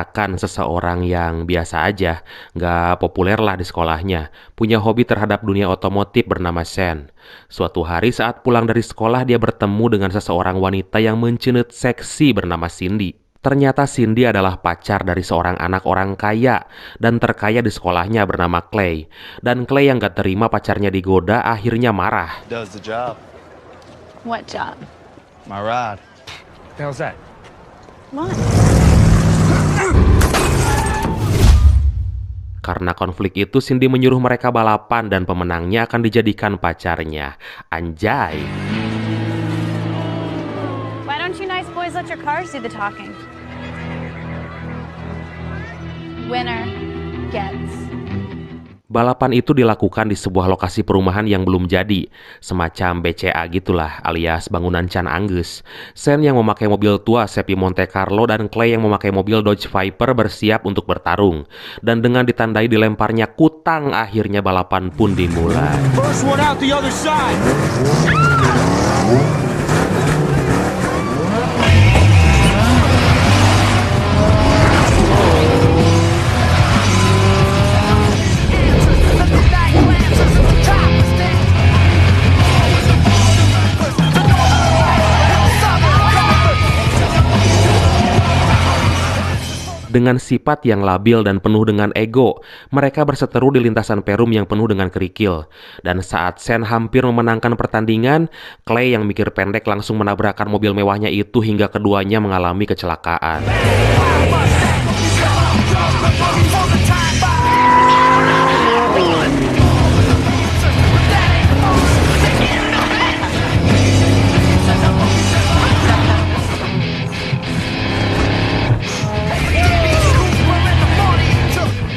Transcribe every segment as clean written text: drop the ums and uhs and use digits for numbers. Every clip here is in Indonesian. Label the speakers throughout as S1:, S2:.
S1: Akan seseorang yang biasa aja, nggak populer lah di sekolahnya, punya hobi terhadap dunia otomotif bernama Sen. Suatu hari saat pulang dari sekolah dia bertemu dengan seseorang wanita yang mencenut seksi bernama Cindy. Ternyata Cindy adalah pacar dari seorang anak orang kaya dan terkaya di sekolahnya bernama Clay. Dan Clay yang gak terima pacarnya digoda akhirnya marah.
S2: Does the job.
S3: What job?
S2: My ride.
S4: The hell's that?
S3: What?
S1: Karena konflik itu, Cindy menyuruh mereka balapan dan pemenangnya akan dijadikan pacarnya. Anjay.
S3: Why don't you nice boys let your cars do the talking? Winner gets.
S1: Balapan itu dilakukan di sebuah lokasi perumahan yang belum jadi, semacam BCA gitulah, alias bangunan Can Angus. Sen yang memakai mobil tua Seppi Monte Carlo dan Clay yang memakai mobil Dodge Viper bersiap untuk bertarung. Dan dengan ditandai dilemparnya kutang, akhirnya balapan pun dimulai.
S4: First one out the other side!
S1: Dengan sifat yang labil dan penuh dengan ego, mereka berseteru di lintasan perum yang penuh dengan kerikil. Dan saat Sen hampir memenangkan pertandingan, Clay yang mikir pendek langsung menabrakkan mobil mewahnya itu hingga keduanya mengalami kecelakaan.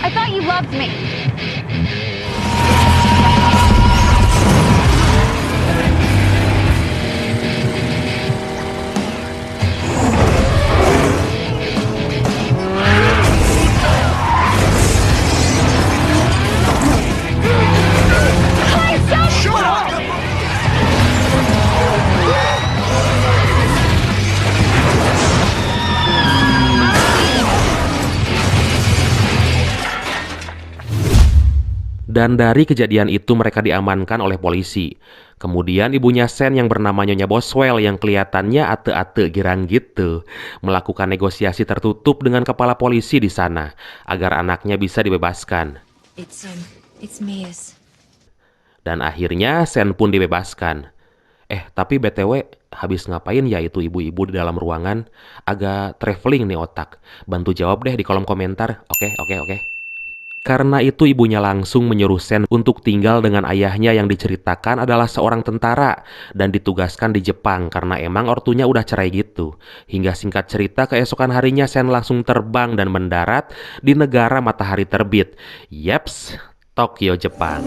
S3: I thought you loved me.
S1: Dan dari kejadian itu mereka diamankan oleh polisi. Kemudian ibunya Sen yang bernama Nyonya Boswell yang kelihatannya ate-ate girang gitu, melakukan negosiasi tertutup dengan kepala polisi di sana agar anaknya bisa dibebaskan.
S5: It's Mia's.
S1: Dan akhirnya Sen pun dibebaskan. Tapi BTW, habis ngapain ya itu ibu-ibu di dalam ruangan? Agak traveling nih otak. Bantu jawab deh di kolom komentar. Oke. Karena itu ibunya langsung menyuruh Sen untuk tinggal dengan ayahnya yang diceritakan adalah seorang tentara dan ditugaskan di Jepang karena emang ortunya udah cerai gitu. Hingga singkat cerita keesokan harinya Sen langsung terbang dan mendarat di negara matahari terbit. Yeps, Tokyo, Jepang.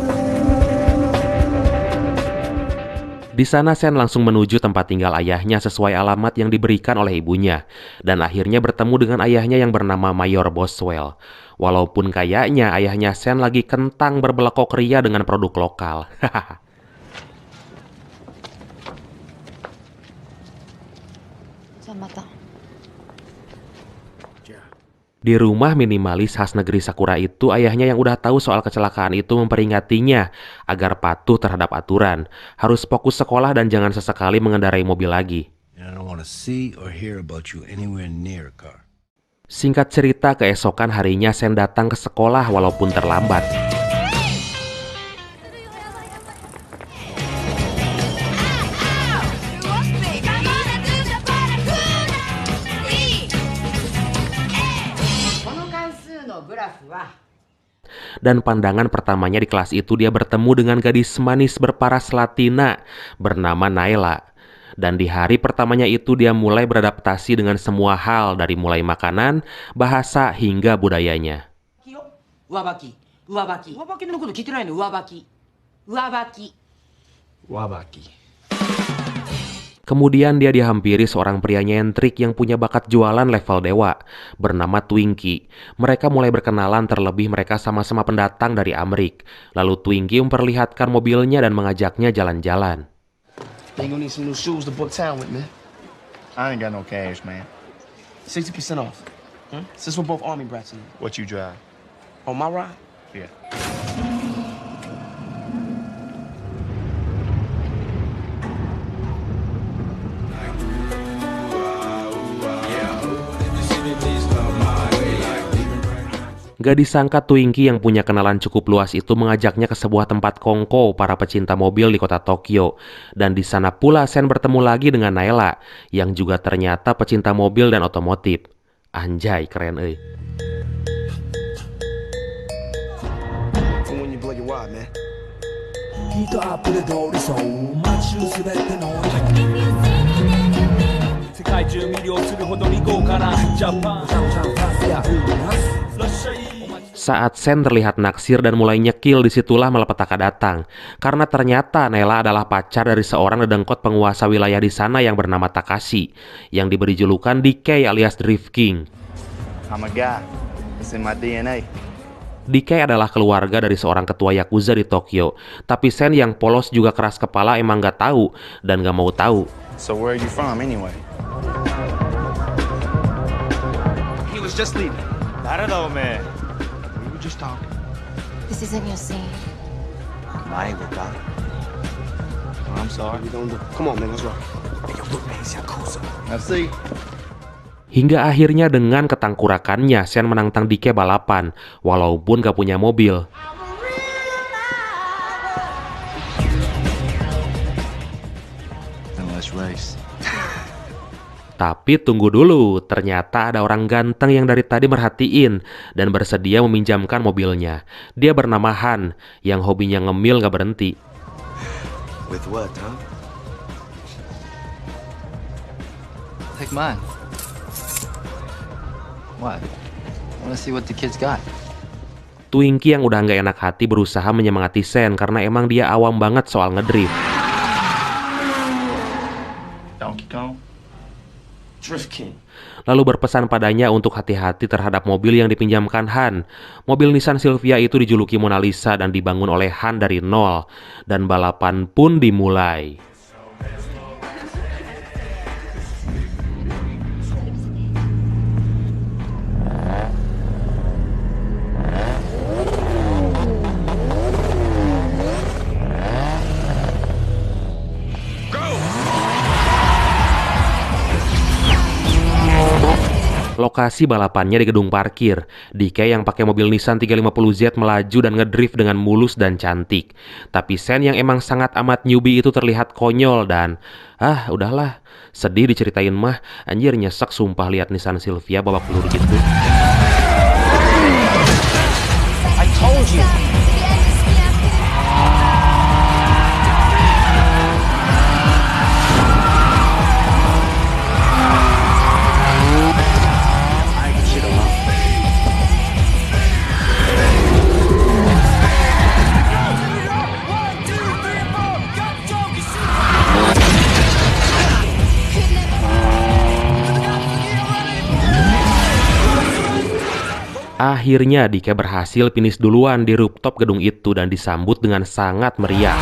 S1: Di sana Sen langsung menuju tempat tinggal ayahnya sesuai alamat yang diberikan oleh ibunya. Dan akhirnya bertemu dengan ayahnya yang bernama Mayor Boswell. Walaupun kayaknya ayahnya Sen lagi kentang berbelekok ria dengan produk lokal. Di rumah minimalis khas negeri Sakura itu, ayahnya yang udah tahu soal kecelakaan itu memperingatinya agar patuh terhadap aturan, harus fokus sekolah dan jangan sesekali mengendarai mobil lagi.
S6: I don't want to see or hear about you anywhere near a car.
S1: Singkat cerita, keesokan harinya Sen datang ke sekolah walaupun terlambat. Dan pandangan pertamanya di kelas itu dia bertemu dengan gadis manis berparas Latina bernama Naila. Dan di hari pertamanya itu dia mulai beradaptasi dengan semua hal dari mulai makanan, bahasa hingga budayanya.
S4: Wabaki.
S1: Kemudian dia dihampiri seorang pria nyentrik yang punya bakat jualan level dewa bernama Twinkie. Mereka mulai berkenalan, terlebih mereka sama-sama pendatang dari Amerika. Lalu Twinkie memperlihatkan mobilnya dan mengajaknya jalan-jalan.
S7: You gonna need some new shoes to book town with, man.
S2: I ain't got no cash, man.
S7: 60% off. Since we're both army brats,
S2: What you drive?
S7: on my ride,
S2: Yeah.
S1: Gak disangka Twinkie yang punya kenalan cukup luas itu mengajaknya ke sebuah tempat kongko para pecinta mobil di kota Tokyo. Dan di sana pula Sen bertemu lagi dengan Naela, yang juga ternyata pecinta mobil dan otomotif. Anjay, keren euy.
S7: from when you blow your wad, man.
S8: 人あふれ通りそう街中すべての
S4: 世界中魅了するほどに豪華なジャパン
S1: Saat Sen terlihat naksir dan mulai nyekil, disitulah malapetaka datang. Karena ternyata Naela adalah pacar dari seorang dedengkot penguasa wilayah di sana yang bernama Takashi, yang diberi julukan DK alias Drift King.
S2: I'm a guy. It's in my DNA.
S1: DK adalah keluarga dari seorang ketua Yakuza di Tokyo. Tapi Sen yang polos juga keras kepala emang gak tahu dan gak mau tahu.
S2: So where are you from anyway?
S7: He was just leaving.
S2: I don't know, man.
S7: We were just talking.
S5: This isn't your scene.
S2: I ain't got it. I'm sorry.
S7: We don't do. Come on, man. Let's rock. Hey, yo, look, man. He's Yakuza.
S2: I see.
S1: Hingga akhirnya dengan ketangkurakannya, Sen menantang DK balapan, walaupun gak punya mobil.
S2: Then let's race.
S1: Tapi tunggu dulu, ternyata ada orang ganteng yang dari tadi merhatiin dan bersedia meminjamkan mobilnya. Dia bernama Han, yang hobinya ngemil gak berhenti.
S2: With what, huh?
S9: Take mine. What? Wanna see what the kids got?
S1: Twinkie yang udah gak enak hati berusaha menyemangati Sen karena emang dia awam banget soal ngedrift.
S2: Donkey Kong?
S7: Drift King.
S1: Lalu berpesan padanya untuk hati-hati terhadap mobil yang dipinjamkan Han. Mobil Nissan Silvia itu dijuluki Mona Lisa dan dibangun oleh Han dari nol. Dan balapan pun dimulai. Lokasi balapannya di gedung parkir. DK yang pakai mobil Nissan 350Z melaju dan ngedrift dengan mulus dan cantik. Tapi Sen yang emang sangat amat newbie itu terlihat konyol dan udahlah, sedih diceritain mah. Anjir, nyesek sumpah lihat Nissan Silvia babak belur gitu.
S7: I told you.
S1: Akhirnya DK berhasil finish duluan di rooftop gedung itu dan disambut dengan sangat meriah.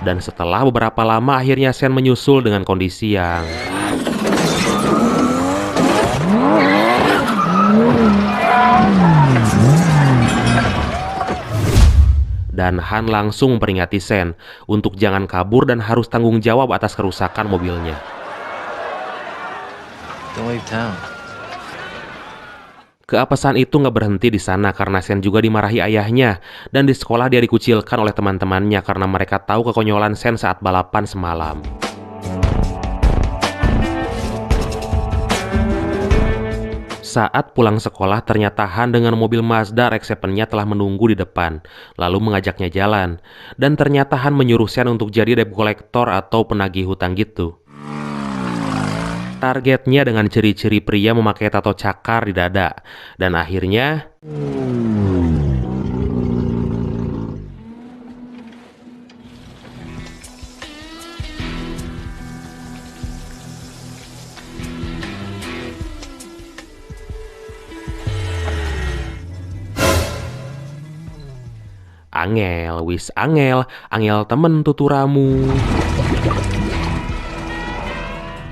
S1: Dan setelah beberapa lama akhirnya Sen menyusul dengan kondisi yang dan Han langsung memperingati Sen untuk jangan kabur dan harus tanggung jawab atas kerusakan mobilnya.
S9: Don't leave town.
S1: Keapesan itu nggak berhenti di sana karena Sen juga dimarahi ayahnya dan di sekolah dia dikucilkan oleh teman-temannya karena mereka tahu kekonyolan Sen saat balapan semalam. Saat pulang sekolah ternyata Han dengan mobil Mazda RX-7-nya telah menunggu di depan, lalu mengajaknya jalan. Dan ternyata Han menyuruh Sen untuk jadi debt collector atau penagih hutang gitu. Targetnya dengan ciri-ciri pria memakai tato cakar di dada. Dan akhirnya angel, wis angel, angel temen tuturamu.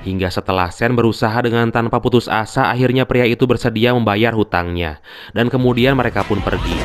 S1: Hingga setelah Sen berusaha dengan tanpa putus asa, akhirnya pria itu bersedia membayar hutangnya. Dan kemudian mereka pun pergi.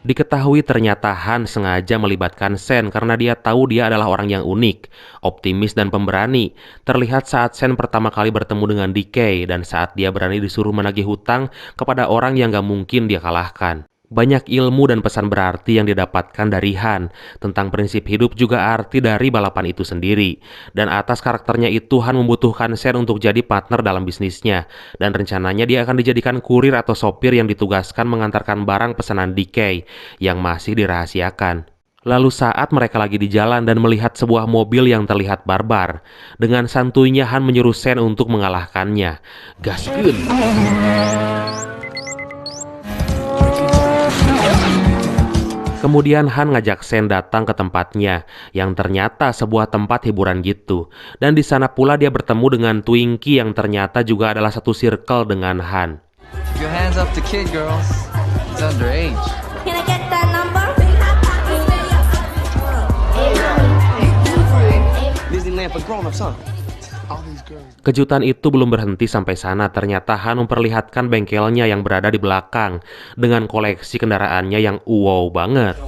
S1: Diketahui ternyata Han sengaja melibatkan Sen karena dia tahu dia adalah orang yang unik, optimis dan pemberani. Terlihat saat Sen pertama kali bertemu dengan DK dan saat dia berani disuruh menagih hutang kepada orang yang gak mungkin dia kalahkan. Banyak ilmu dan pesan berarti yang didapatkan dari Han. Tentang prinsip hidup juga arti dari balapan itu sendiri. Dan atas karakternya itu Han membutuhkan Sen untuk jadi partner dalam bisnisnya. Dan rencananya dia akan dijadikan kurir atau sopir yang ditugaskan mengantarkan barang pesanan DK yang masih dirahasiakan. Lalu saat mereka lagi di jalan dan melihat sebuah mobil yang terlihat barbar, dengan santuinya Han menyuruh Sen untuk mengalahkannya. Gaskeun! Kemudian Han ngajak Sen datang ke tempatnya, yang ternyata sebuah tempat hiburan gitu. Dan di sana pula dia bertemu dengan Twinkie yang ternyata juga adalah satu circle dengan Han.
S9: Keep your hands up to kid, girls. He's underage.
S5: Can I get that number?
S7: Disneyland for grown-ups, huh?
S1: Kejutan itu belum berhenti sampai sana. Ternyata Han memperlihatkan bengkelnya yang berada di belakang dengan koleksi kendaraannya yang wow banget.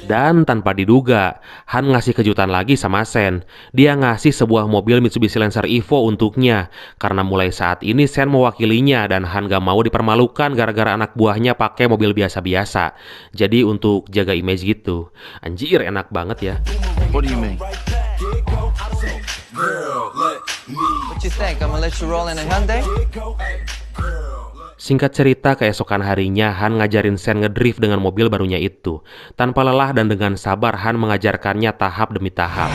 S1: Dan tanpa diduga, Han ngasih kejutan lagi sama Sen. Dia ngasih sebuah mobil Mitsubishi Lancer Evo untuknya. Karena mulai saat ini Sen mewakilinya dan Han gak mau dipermalukan gara-gara anak buahnya pakai mobil biasa-biasa. Jadi untuk jaga image gitu. Anjir, enak banget ya.
S9: What do you mean? What you think? I'm gonna let you roll in a Hyundai?
S1: Singkat cerita, keesokan harinya Han ngajarin Sen ngedrift dengan mobil barunya itu. Tanpa lelah dan dengan sabar, Han mengajarkannya tahap demi tahap.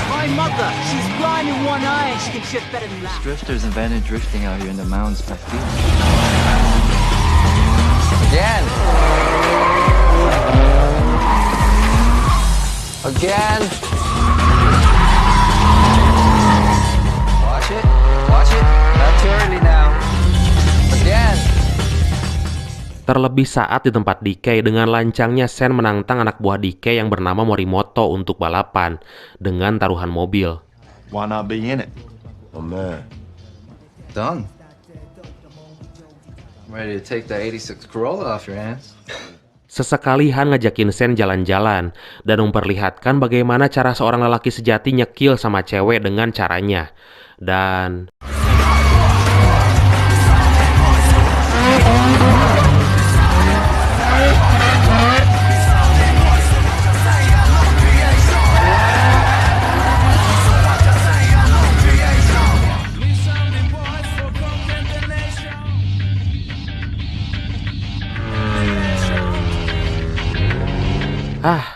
S10: My mother, she's blind in one eye and she can shift better than that.
S9: Drifters invented drifting out here in the mountains by feet. Again! Again! Watch it, watch it. Not too early now. Again!
S1: Terlebih saat di tempat DK, dengan lancangnya Sen menantang anak buah DK yang bernama Morimoto untuk balapan dengan taruhan mobil.
S2: Why not be in it?
S6: Oh, man.
S9: Done. I'm ready to take that 86 Corolla off your hands.
S1: Sesekali Han ngajakin Sen jalan-jalan dan memperlihatkan bagaimana cara seorang lelaki sejati nyekil sama cewek dengan caranya. Dan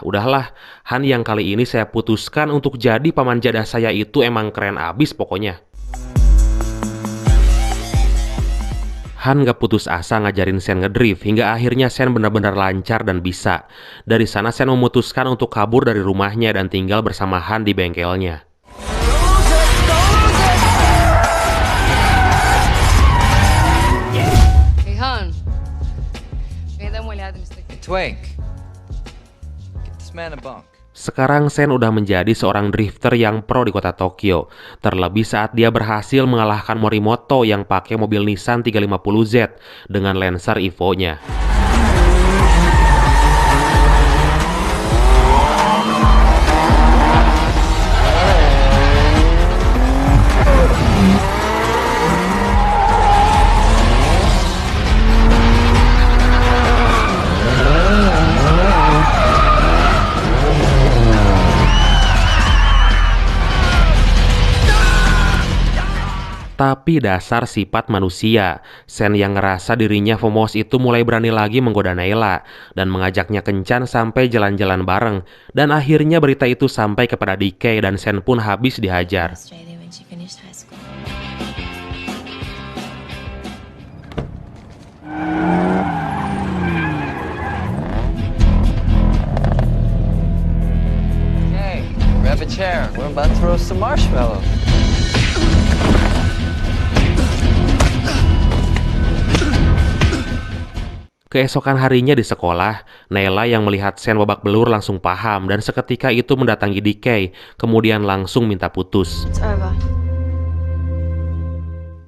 S1: udahlah, Han yang kali ini saya putuskan untuk jadi paman jadah saya itu emang keren abis pokoknya. Han gak putus asa ngajarin Sen ngedrift, hingga akhirnya Sen benar-benar lancar dan bisa. Dari sana Sen memutuskan untuk kabur dari rumahnya dan tinggal bersama Han di bengkelnya.
S11: Hey Han, beda mo lihat Mr.
S9: Twink. Man a bunk.
S1: Sekarang Sen udah menjadi seorang drifter yang pro di kota Tokyo. Terlebih saat dia berhasil mengalahkan Morimoto yang pakai mobil Nissan 350Z dengan Lancer Evo-nya. Tapi dasar sifat manusia, Sen yang ngerasa dirinya famous itu mulai berani lagi menggoda Nayla dan mengajaknya kencan sampai jalan-jalan bareng. Dan akhirnya berita itu sampai kepada DK dan Sen pun habis dihajar.
S9: Hey, grab a chair. We're about to roast some marshmallows.
S1: Keesokan harinya di sekolah, Nayla yang melihat Sen babak belur langsung paham dan seketika itu mendatangi DK, kemudian langsung minta putus.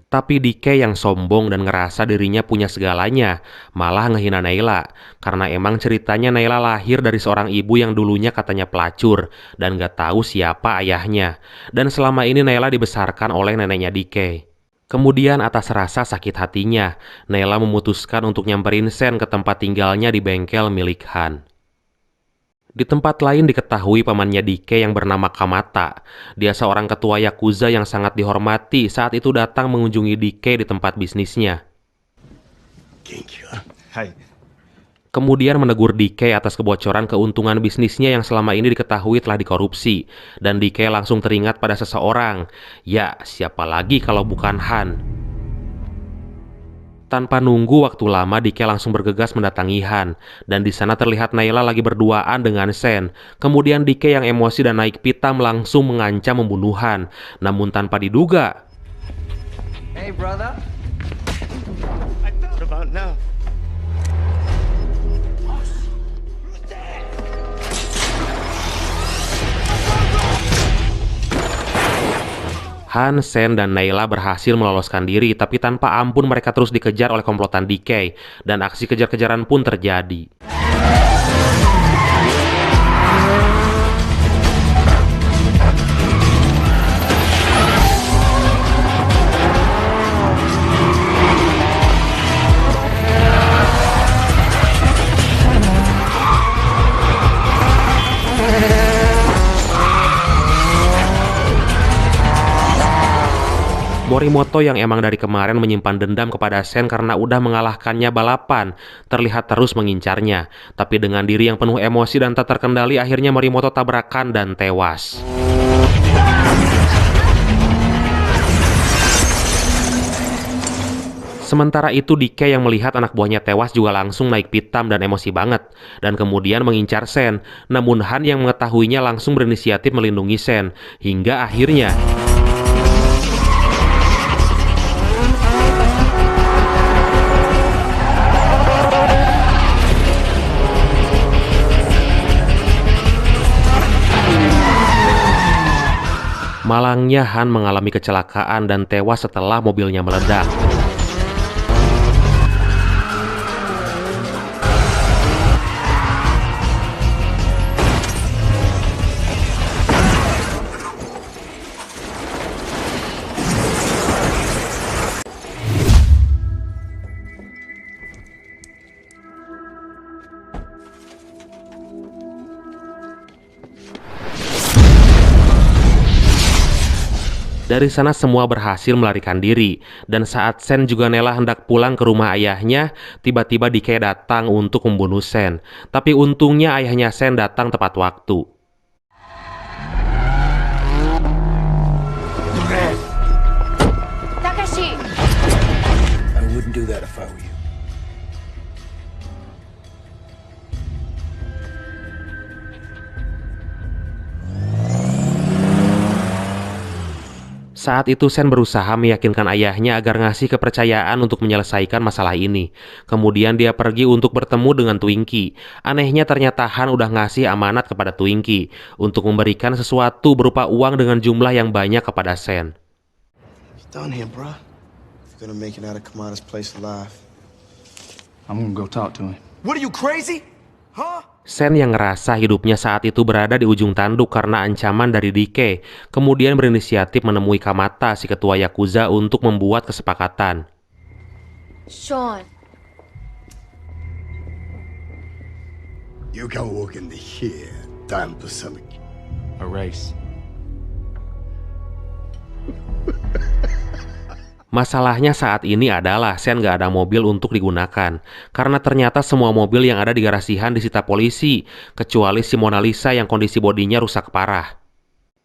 S1: Tapi DK yang sombong dan ngerasa dirinya punya segalanya, malah ngehina Nayla. Karena emang ceritanya Nayla lahir dari seorang ibu yang dulunya katanya pelacur dan gak tahu siapa ayahnya. Dan selama ini Nayla dibesarkan oleh neneknya DK. Kemudian atas rasa sakit hatinya, Nayla memutuskan untuk nyamperin Sen ke tempat tinggalnya di bengkel milik Han. Di tempat lain diketahui pamannya DK yang bernama Kamata. Dia seorang ketua Yakuza yang sangat dihormati saat itu datang mengunjungi DK di tempat bisnisnya.
S7: Hai.
S1: Kemudian menegur DK atas kebocoran keuntungan bisnisnya yang selama ini diketahui telah dikorupsi. Dan DK langsung teringat pada seseorang. Ya, siapa lagi kalau bukan Han? Tanpa nunggu waktu lama, DK langsung bergegas mendatangi Han. Dan di sana terlihat Nayla lagi berduaan dengan Sen. Kemudian DK yang emosi dan naik pitam langsung mengancam membunuh Han. Namun tanpa diduga.
S9: Hey, brother.
S7: I thought about now.
S1: Han, Sen, dan Nayla berhasil meloloskan diri, tapi tanpa ampun mereka terus dikejar oleh komplotan DK, dan aksi kejar-kejaran pun terjadi. Morimoto yang emang dari kemarin menyimpan dendam kepada Sen karena udah mengalahkannya balapan, terlihat terus mengincarnya. Tapi dengan diri yang penuh emosi dan tak terkendali, akhirnya Morimoto tabrakan dan tewas. Sementara itu DK yang melihat anak buahnya tewas juga langsung naik pitam dan emosi banget. Dan kemudian mengincar Sen. Namun Han yang mengetahuinya langsung berinisiatif melindungi Sen. Hingga akhirnya malangnya Han mengalami kecelakaan dan tewas setelah mobilnya meledak. Dari sana semua berhasil melarikan diri, dan saat Sen juga Nayla hendak pulang ke rumah ayahnya, tiba-tiba DK datang untuk membunuh Sen. Tapi untungnya ayahnya Sen datang tepat waktu.
S3: Takashi!
S6: I wouldn't do that if I were you.
S1: Saat itu Sen berusaha meyakinkan ayahnya agar ngasih kepercayaan untuk menyelesaikan masalah ini. Kemudian dia pergi untuk bertemu dengan Twinkie. Anehnya ternyata Han udah ngasih amanat kepada Twinkie untuk memberikan sesuatu berupa uang dengan jumlah yang banyak kepada Sen.
S7: Down here, bro. If you're gonna make it out of Kamada's place alive,
S2: I'm gonna go talk to him.
S7: What are you, crazy? Huh?
S1: Sen yang ngerasa hidupnya saat itu berada di ujung tanduk karena ancaman dari DK, kemudian berinisiatif menemui Kamata, si ketua Yakuza, untuk membuat kesepakatan.
S5: Sean.
S6: You can walk in the here, Dan Pacific.
S2: A race.
S1: Masalahnya saat ini adalah Sen nggak ada mobil untuk digunakan, karena ternyata semua mobil yang ada di garasihan disita polisi, kecuali si Mona Lisa yang kondisi bodinya rusak parah.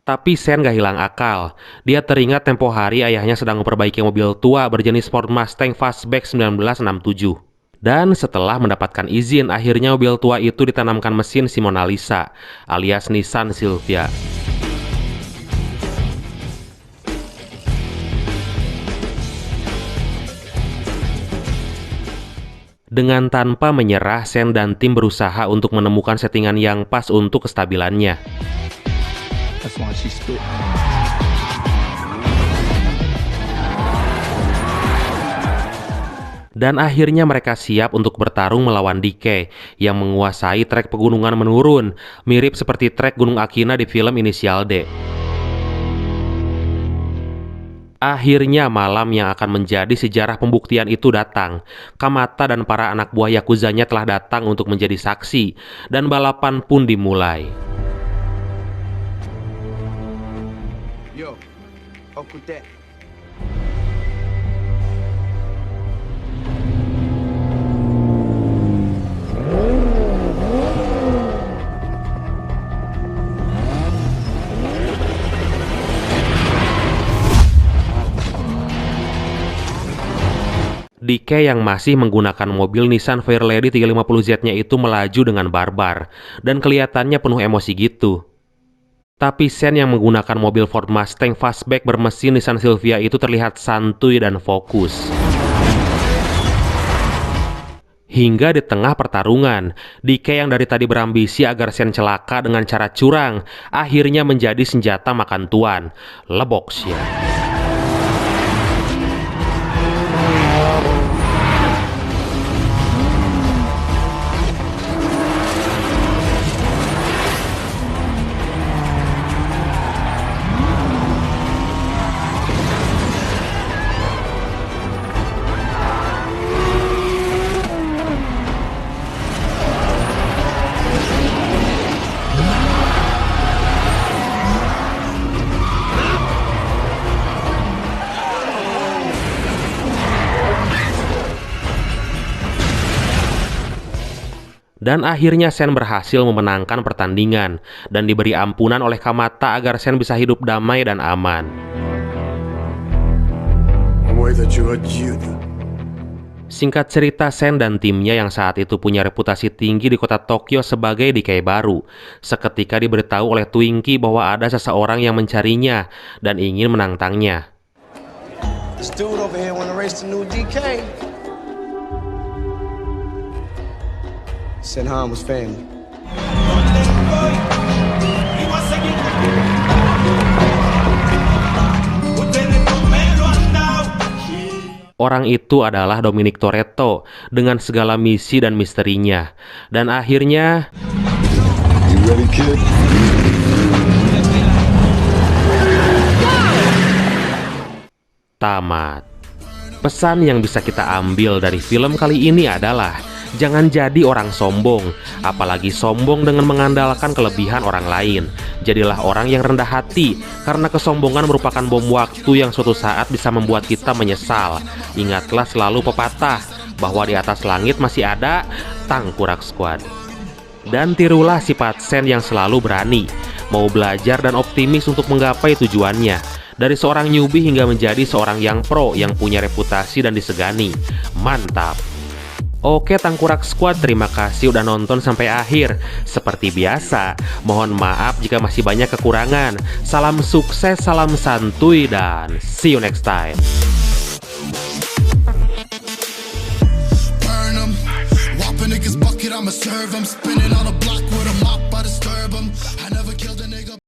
S1: Tapi Sen nggak hilang akal. Dia teringat tempo hari ayahnya sedang memperbaiki mobil tua berjenis Ford Mustang Fastback 1967. Dan setelah mendapatkan izin, akhirnya mobil tua itu ditanamkan mesin si Mona Lisa, alias Nissan Silvia. Dengan tanpa menyerah, Sen dan tim berusaha untuk menemukan settingan yang pas untuk kestabilannya.
S8: That's why she spit.
S1: Dan akhirnya mereka siap untuk bertarung melawan DK yang menguasai trek pegunungan menurun, mirip seperti trek Gunung Akina di film Inisial D. Akhirnya malam yang akan menjadi sejarah pembuktian itu datang. Kamata dan para anak buah Yakuzanya telah datang untuk menjadi saksi, dan balapan pun dimulai.
S7: Yo, Okute.
S1: DK yang masih menggunakan mobil Nissan Fairlady 350Z-nya itu melaju dengan barbar, dan kelihatannya penuh emosi gitu. Tapi Sen yang menggunakan mobil Ford Mustang Fastback bermesin Nissan Silvia itu terlihat santuy dan fokus. Hingga di tengah pertarungan, DK yang dari tadi berambisi agar Sen celaka dengan cara curang, akhirnya menjadi senjata makan tuan, leboksnya. Dan akhirnya Sen berhasil memenangkan pertandingan dan diberi ampunan oleh Kamata agar Sen bisa hidup damai dan aman. Singkat cerita, Sen dan timnya yang saat itu punya reputasi tinggi di kota Tokyo sebagai DK baru, seketika diberitahu oleh Twinkie bahwa ada seseorang yang mencarinya dan ingin menantangnya.
S7: This dude over here wanna race the new DK. Senhan was family.
S1: Orang itu adalah Dominic Toretto dengan segala misi dan misterinya. Dan akhirnya tamat. Pesan yang bisa kita ambil dari film kali ini adalah jangan jadi orang sombong, apalagi sombong dengan mengandalkan kelebihan orang lain. Jadilah orang yang rendah hati, karena kesombongan merupakan bom waktu yang suatu saat bisa membuat kita menyesal. Ingatlah selalu pepatah, bahwa di atas langit masih ada Tangkurak Squad. Dan tirulah sifat Sen yang selalu berani, mau belajar dan optimis untuk menggapai tujuannya. Dari seorang newbie hingga menjadi seorang yang pro yang punya reputasi dan disegani. Mantap! Oke Tangkurak Squad, terima kasih udah nonton sampai akhir. Seperti biasa, mohon maaf jika masih banyak kekurangan. Salam sukses, salam santuy, dan see you next time. I'ma serve 'em, spinning on a block with a mop, I disturb 'em. I never killed